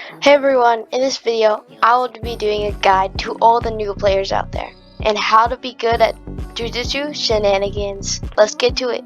Hey everyone, in this video I will be doing a guide to all the new players out there and how to be good at jujutsu shenanigans. Let's get to it.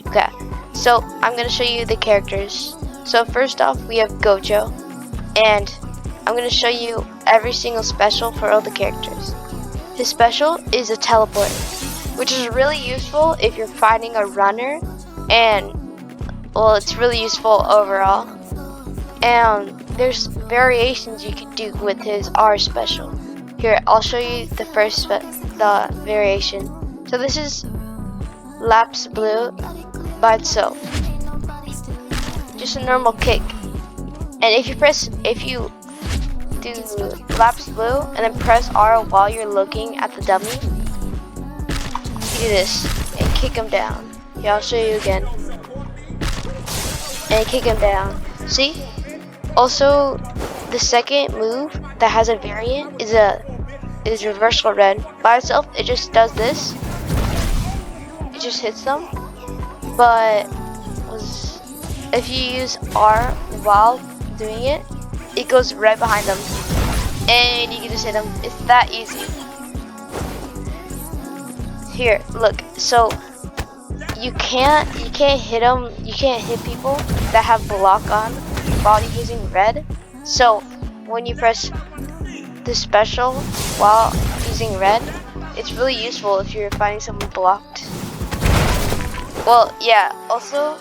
Okay, so I'm going to show you the characters. So first off we have Gojo, and I'm going to show you every single special for all the characters. His special is a teleport, which is really useful if you're fighting a runner, and well, it's really useful overall. And there's variations you can do with his R special. Here, I'll show you the the variation. So this is Lapse Blue by itself, just a normal kick. And if you do Lapse Blue and then press R while you're looking at the dummy, you do this and kick him down. Here, I'll show you again. And kick him down. See? Also, the second move that has a variant is reversal red. By itself, it just does this. It just hits them. But if you use R while doing it, it goes right behind them, and you can just hit them. It's that easy. Here, look. So you can't hit them. You can't hit people that have block on while you're using red. So when you press the special while using red, it's really useful if you're fighting someone blocked. Well, yeah, also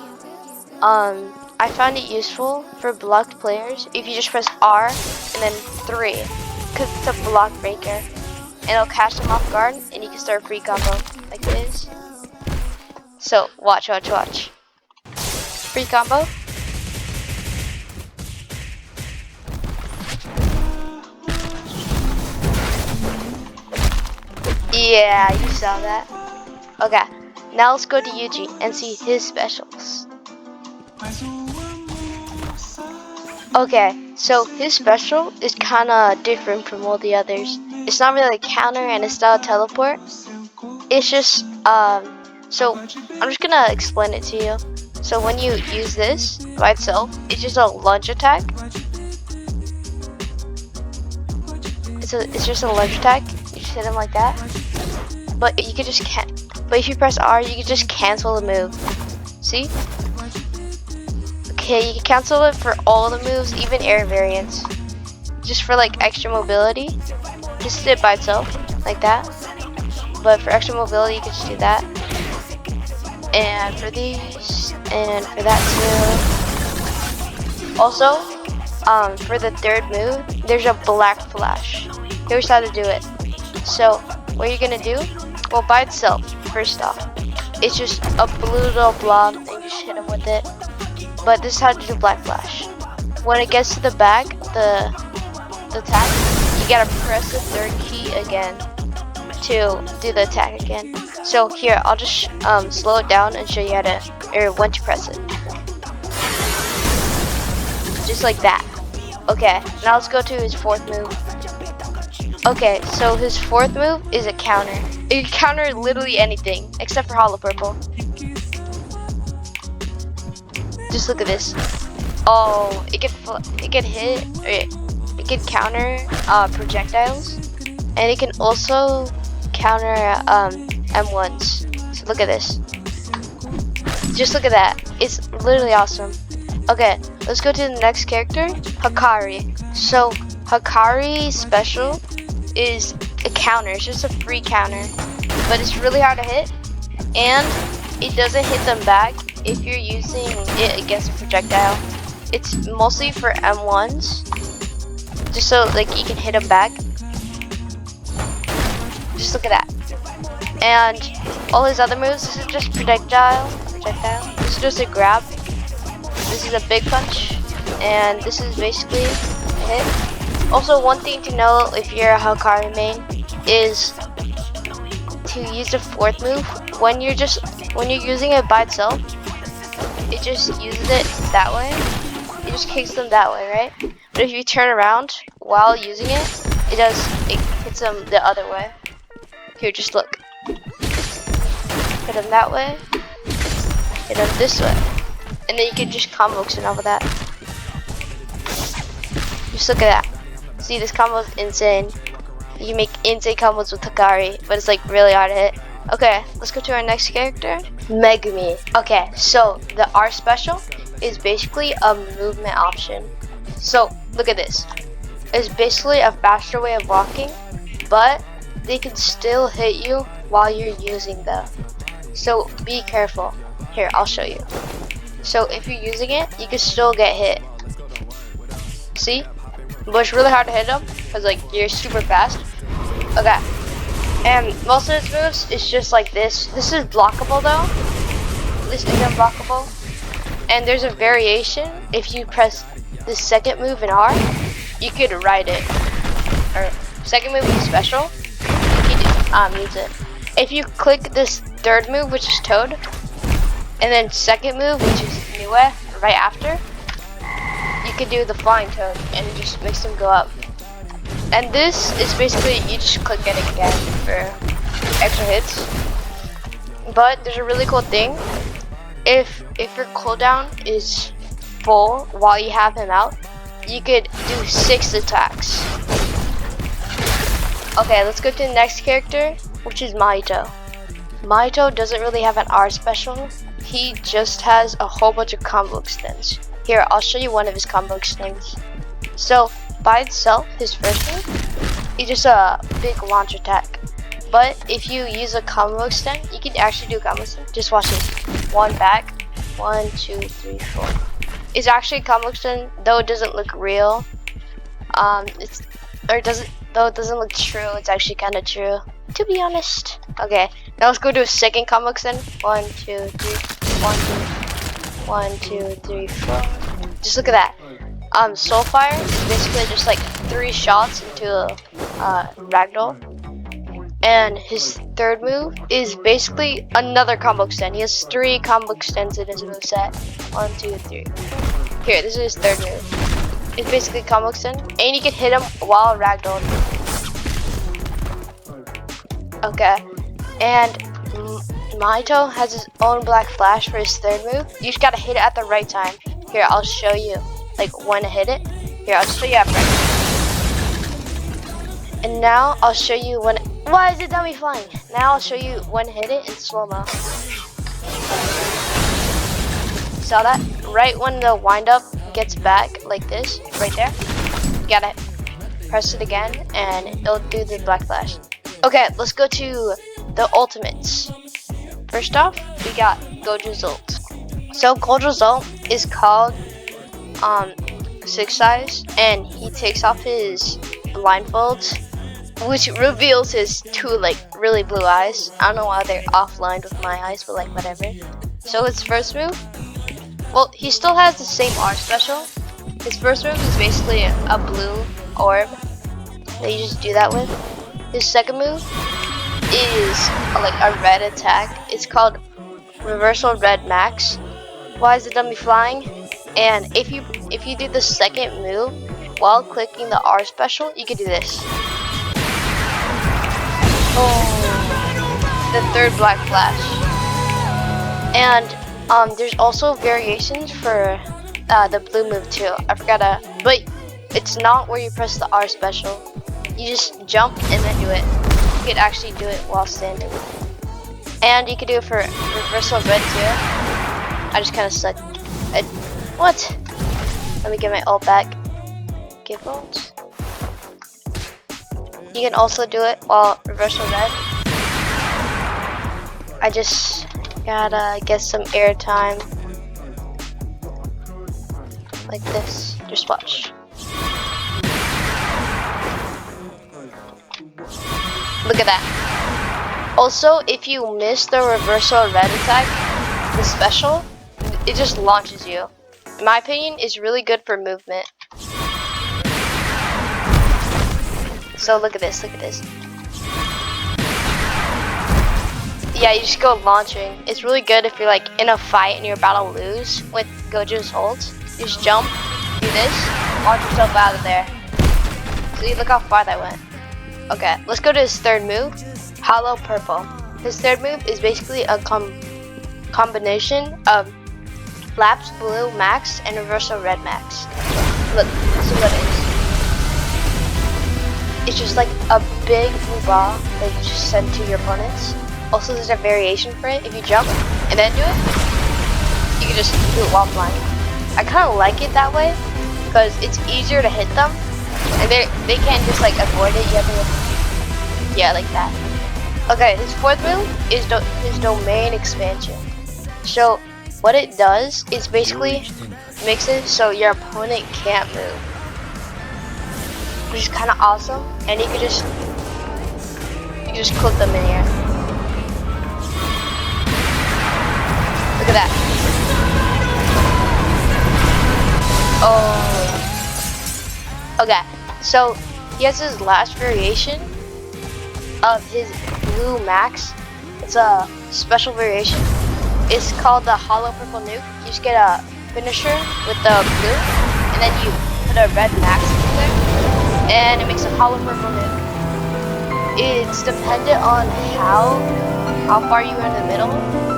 I found it useful for blocked players if you just press R and then 3, because it's a block breaker, and it'll catch them off guard and you can start a free combo like this. So watch. Free combo. Yeah, you saw that. Okay, now let's go to Yuji and see his specials. Okay, so his special is kinda different from all the others. It's not really a counter and it's not a teleport. It's just, so I'm just gonna explain it to you. So when you use this by itself, it's just a lunge attack. It's just a lunge attack. You just hit him like that. But you could just But if you press R, you can just cancel the move. See? Okay, you can cancel it for all the moves, even air variants. Just for like extra mobility, just sit by itself like that. But for extra mobility, you can just do that. And for these, and for that too. Also, for the third move, there's a black flash. Here's how to do it. So what you're gonna do? Well, by itself, first off, it's just a blue little blob, and you just hit him with it. But this is how to do black flash. When it gets to the back, the attack, you gotta press the third key again to do the attack again. So here, I'll just slow it down and show you how to, or when to press it. Just like that. Okay, now let's go to his fourth move. Okay, so his fourth move is a counter. It can counter literally anything except for Hollow Purple. Just look at this. Oh, it can hit, it can counter projectiles, and it can also counter M1s. So look at this. Just look at that. It's literally awesome. Okay, let's go to the next character, Hakari. So Hakari's special is a counter. It's just a free counter, but it's really hard to hit, and it doesn't hit them back if you're using it against a projectile. It's mostly for M1s, just so like you can hit them back. Just look at that. And all his other moves, this is just projectile. This is just a grab. This is a big punch, and this is basically a hit. Also, one thing to know if you're a Hakari main is to use the fourth move. When you're using it by itself, it just uses it that way. It just kicks them that way, right? But if you turn around while using it, it hits them the other way. Here, just look. Hit them that way. Hit them this way. And then you can just combo extend off of that. Just look at that. See, this combo is insane. You can make insane combos with Hikari, but it's like really hard to hit. Okay, let's go to our next character, Megumi. Okay, so the R special is basically a movement option. So look at this. It's basically a faster way of walking, but they can still hit you while you're using them. So be careful. Here, I'll show you. So if you're using it, you can still get hit. See? But it's really hard to hit them because like you're super fast. Okay. And most of its moves is just like this. This is blockable though. This is unblockable. And there's a variation. If you press the second move in R, you could ride it. Or second move is special. You can use it. If you click this third move, which is Toad, and then second move, which is Niue, right after, you can do the flying Toad and it just makes them go up. And this is basically you just click it again for extra hits. But there's a really cool thing. If your cooldown is full while you have him out, you could do 6 attacks. Okay, let's go to the next character, which is Mahito. Mahito doesn't really have an R special. He just has a whole bunch of combo extends. Here, I'll show you one of his combo extends. So, by itself, his first move is just a big launch attack. But if you use a combo extend, you can actually do a combo extend. Just watch this. 1 back, 1, 2, 3, 4. It's actually a combo extend, though it doesn't look real. Though it doesn't look true, it's actually kind of true, to be honest. Okay, now let's go to a second combo extend. 1, 2, 3, 1, 2, 3, 4. Just look at that. Soulfire is basically just like 3 shots into a ragdoll. And his third move is basically another combo extend. He has 3 combo extends in his moveset. 1, 2, 3. Here, this is his third move. It's basically combo extend, and you can hit him while ragdolled. Okay, and Mahito has his own black flash for his third move. You just gotta hit it at the right time. Here, I'll show you like when to hit it. Here, I'll show you at right. And now I'll show you when. Why is it dummy flying? Now I'll show you when to hit it in slow-mo. Saw that? Right when the wind-up gets back, like this, right there, you gotta press it again, and it'll do the black flash. Okay, let's go to the ultimates. First off, we got Gojo's ult. So Gojo's ult is called 6 size, and he takes off his blindfold, which reveals his 2 like really blue eyes. I don't know why they're offlined with my eyes, but like whatever. So his first move, well, he still has the same R special. His first move is basically a blue orb that you just do that with. His second move is like a red attack. It's called Reversal Red Max. Why is the dummy flying? And if you do the second move while clicking the R special, you can do this. Oh, the third black flash. And there's also variations for the blue move too. I forgot but it's not where you press the R special. You just jump and then do it. You could actually do it while standing. And you could do it for reversal red too. I just kind of suck. What? Let me get my ult back. Give ult. You can also do it while reversal red. I just gotta get some air time. Like this. Just watch. Look at that. Also, if you miss the reversal red attack, the special, it just launches you. In my opinion, it's really good for movement. So look at this, look at this. Yeah, you just go launching. It's really good if you're like in a fight and you're about to lose with Gojo's ult. You just jump, do this, launch yourself out of there. See, look how far that went. Okay, let's go to his third move, Hollow Purple. His third move is basically a combination of Lapse Blue Max and Reversal Red Max. Look, this is what it is. is just like a big blue ball that you just send to your opponents. Also, there's a variation for it. If you jump and then do it, you can just do it while flying. I kind of like it that way because it's easier to hit them, and they can't just like avoid it. You have to, yeah, like that. Okay, his fourth move is his domain expansion. So what it does is basically makes it so your opponent can't move, which is kind of awesome. And you can just clip them in here. Look at that. Oh. Okay, so he has his last variation of his blue max. It's a special variation. It's called the hollow purple nuke. You just get a finisher with the blue, and then you put a red max in there, and it makes a hollow purple nuke. It's dependent on how far you are in the middle,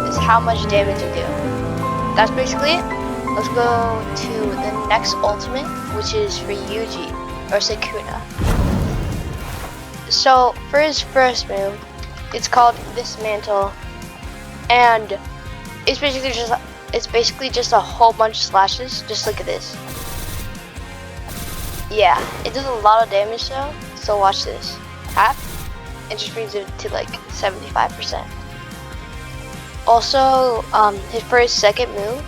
is how much damage you do. That's basically it. Let's go to the next ultimate, which is for Yuji or Sukuna. So for his first move, it's called Dismantle, and it's basically just a whole bunch of slashes. Just look at this. Yeah, it does a lot of damage though. So watch this. Half, it just brings it to like 75%. Also, for his second move,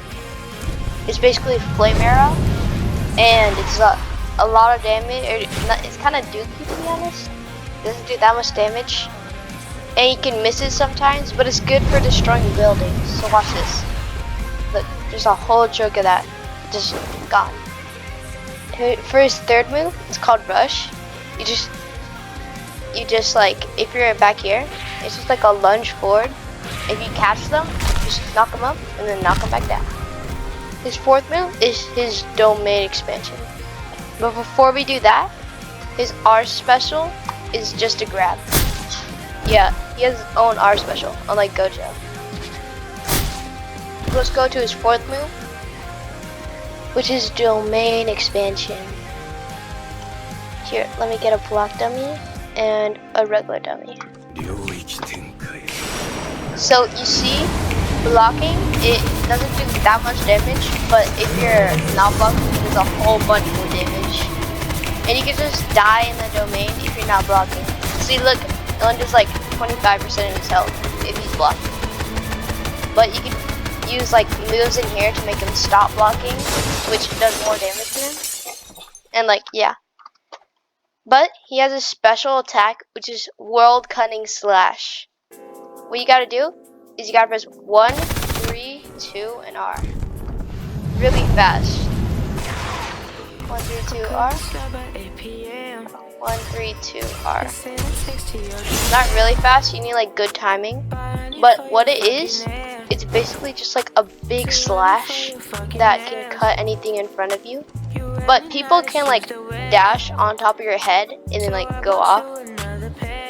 it's basically Flame Arrow, and it's a lot of damage. It's kind of dookie, to be honest. It doesn't do that much damage, and you can miss it sometimes, but it's good for destroying buildings. So watch this. Look, there's a whole chunk of that just gone. For his third move, it's called Rush. You just like, if you're back here, it's just like a lunge forward. If you catch them, just knock them up and then knock them back down. His fourth move is his domain expansion. But before we do that, his R special is just a grab. Yeah, he has his own R special, unlike Gojo. Let's go to his fourth move, which is domain expansion. Here, let me get a block dummy and a regular dummy. So you see, blocking, it doesn't do that much damage, but if you're not blocking, there's a whole bunch more damage. And you can just die in the domain if you're not blocking. See, look, it only does like 25% of his health if he's blocking. But you can use like moves in here to make him stop blocking, which does more damage to him. And like, yeah. But he has a special attack, which is World Cunning Slash. What you gotta do is you gotta press 1, 3, 2, and R. Really fast. 1, 3, 2, R. 1, 3, 2, R. Not really fast, you need like good timing. But what it is, it's basically just like a big slash that can cut anything in front of you. But people can like dash on top of your head and then like go off,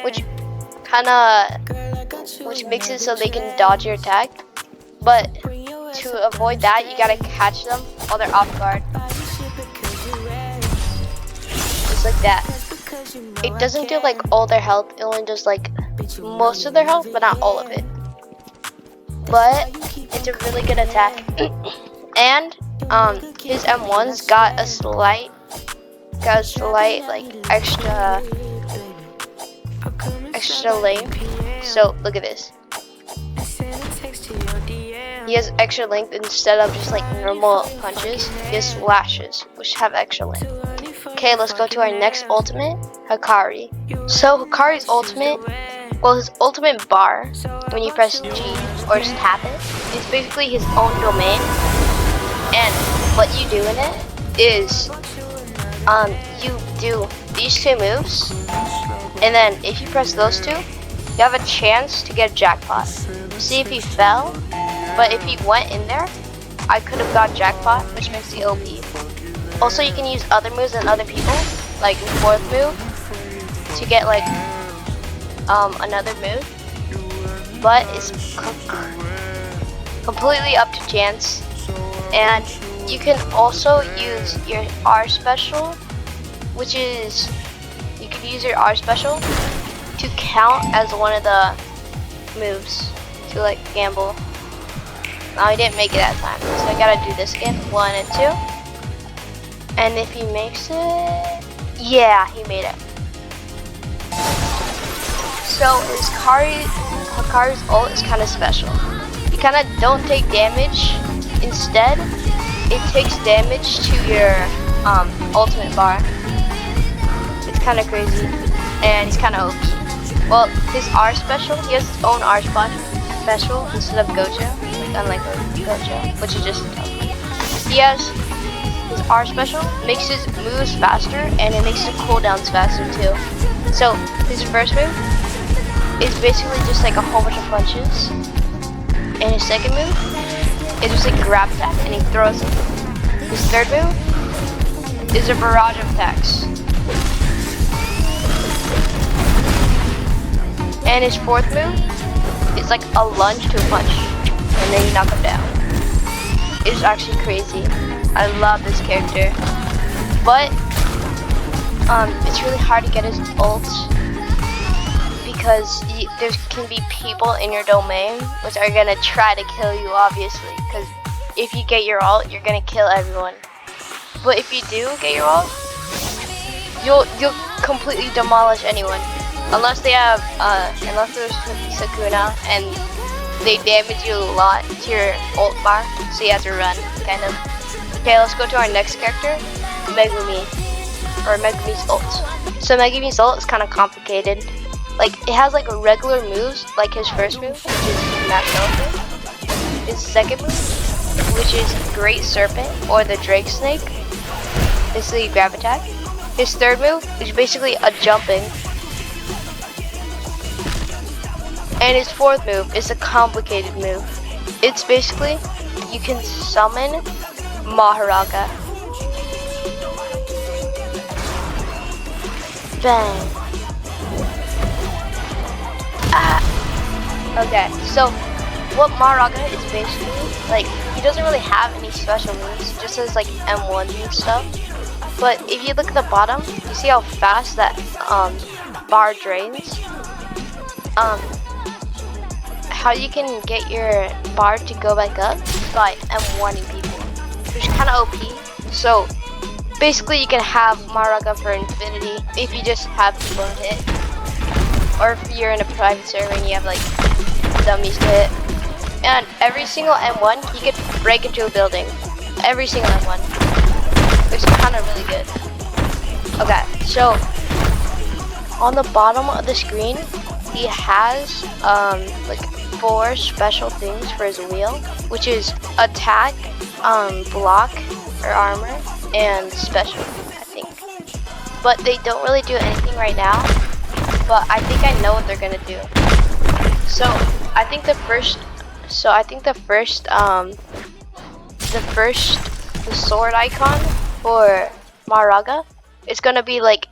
which makes it so they can dodge your attack. But to avoid that, you gotta catch them while they're off guard. Just like that. It doesn't do like all their health, it only does like most of their health, but not all of it. But it's a really good attack. And his M1's got a slight like extra length. So look at this. He has extra length instead of just like normal punches. He has slashes, which have extra length. Okay, let's go to our next ultimate, Hikari. So Hikari's ultimate, well, his ultimate bar, when you press G or just tap it, is basically his own domain. And what you do in it is, you do these two moves, and then if you press those two, you have a chance to get a jackpot. See if he fell, but if he went in there, I could have got jackpot, which makes the OP. Also, you can use other moves than other people, like the fourth move, to get like another move. But it's completely up to chance. And you can also use your R special, which is, you could use your R special to count as one of the moves to like gamble. Now he didn't make it that time, so I gotta do this again. 1 and 2. And if he makes it, yeah, he made it. So his Hikaru's ult is kind of special. You kind of don't take damage. Instead, it takes damage to your ultimate bar. It's kind of crazy, and he's kind of OP. Well, his R special, he has his own R special instead of Gojo, like unlike Gojo, which is just he has his R special, makes his moves faster, and it makes his cooldowns faster too. So his first move is basically just like a whole bunch of punches, and his second move is just like grab attack, and he throws it. His third move is a barrage of attacks. And his fourth move is like a lunge to a punch, and then you knock him down. It's actually crazy. I love this character, but it's really hard to get his ult because there can be people in your domain which are gonna try to kill you, obviously. Because if you get your ult, you're gonna kill everyone. But if you do get your ult, you'll completely demolish anyone. Unless they have, unless there's Sakuna and they damage you a lot to your ult bar, so you have to run, kind of. Okay, let's go to our next character, Megumi, or Megumi's ult. So Megumi's ult is kind of complicated. Like, it has like regular moves, like his first move, which is Max Elephant. His second move, which is Great Serpent, or the Drake Snake, basically grab attack. His third move is basically a jumping. And his fourth move is a complicated move. It's basically, you can summon Maharaga. Bang. Ah. Okay, so what Maharaga is basically, like, he doesn't really have any special moves. He just has like M1 and stuff. But if you look at the bottom, you see how fast that bar drains. How you can get your bar to go back up is by M1ing people, which is kind of OP. So basically you can have Maharaga for infinity if you just have people to hit. Or if you're in a private server and you have like dummies to hit. And every single M1 you can break into a building. Every single M1. Which is kind of really good. Okay, so on the bottom of the screen he has like 4 special things for his wheel, which is attack, block or armor, and special, I think. But they don't really do anything right now, but I think I know what they're gonna do. So I think the sword icon for Maharaga is gonna be like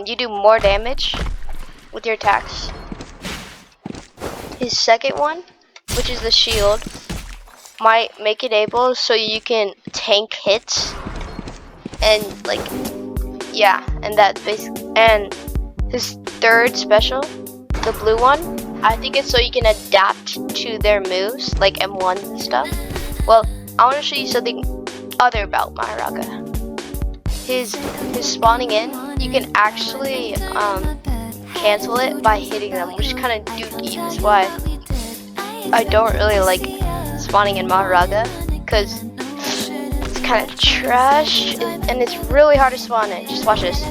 you do more damage with your attacks. His second one, which is the shield, might make it able so you can tank hits and like, yeah, and that's basically. And his third special, the blue one, I think it's so you can adapt to their moves, like M1s and stuff. Well, I want to show you something other about Maharaga. His spawning in, you can actually cancel it by hitting them, which is kind of dookie. That's why I don't really like spawning in Maharaga, because it's kind of trash and it's really hard to spawn in. Just watch this.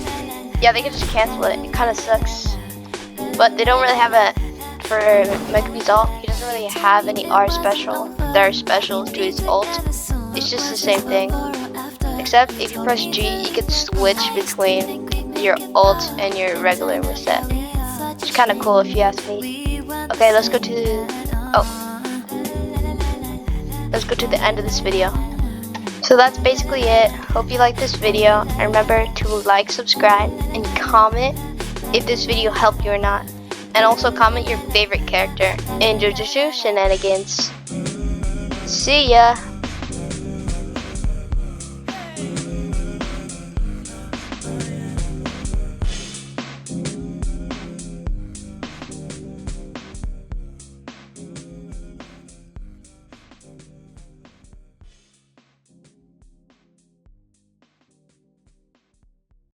Yeah, they can just cancel it. It kind of sucks, but they don't really have a for Megumi's ult. He doesn't really have any R special. There are specials to his ult. It's just the same thing, except if you press G, you can switch between your ult and your regular reset. It's kind of cool if you ask me. Okay, let's go to the end of this video. So that's basically it. Hope you liked this video, and remember to like, subscribe, and comment if this video helped you or not. And also comment your favorite character in Jujutsu Shenanigans. See ya!